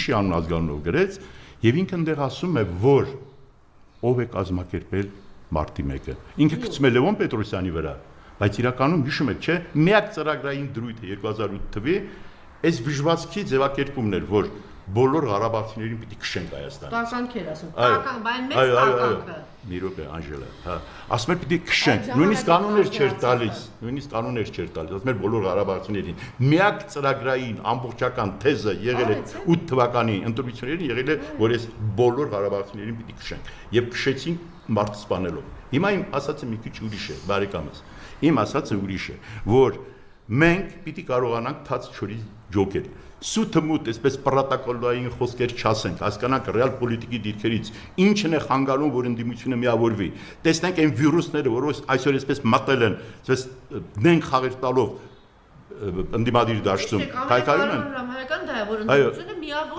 ուրիշի անուն ազգանունով գրեց եւ ինքը այնտեղ ասում է, որ ով է կազմակերպել մարտի 1-ը։ Ինքը գցում է Լևոն Պետրոսյանի վրա, բայց իրականում հիշում եք, չէ՞, միակ ծրագրային դրույթը 2008 թվի այս վիժվածքի ձևակերպումն էր, որ բոլոր ղարաբաղցիներին պիտի քշենք Հայաստանից։ Տականք էր ասում, տականք, բայց մեծ տականքը։ Մի րոպե, Անժելա, հա, ասում էր պիտի քշենք, նույնիսկ կանոններ չէր տալիս, ասում էր բոլոր ղարաբաղցիներին։ Միակ ծրագրային ամբողջական թեզը եղել է 8 թվականի ընտրություններին, եղել է, որ այս բոլոր ղարաբաղցիներին պիտի քշենք եւ քշեցին մարդ սպանելով։ Հիմա իմ ասածը մի քիչ ուրիշ է, բարեկամս։ Իմ ասածը ուրիշ է, որ մենք պիտի կարողանանք թաց չորի ջոկել։ Սուտը մուտ, այսպես պրոտոկոլային խոսքեր չասենք, հասկանանք ռեալ պոլիտիկի դիրքերից, ինչն է խանգարում, որ ընդդիմությունը միավորվի։ Տեսնենք այն վիրուսները, որ այսօր այսպես մտել են, այսպես նենք խաղեր տալով ընդդիմադիր դաշտում, քայքայում են։ Հայկական դա է, որ ընդդիմությունը միավոր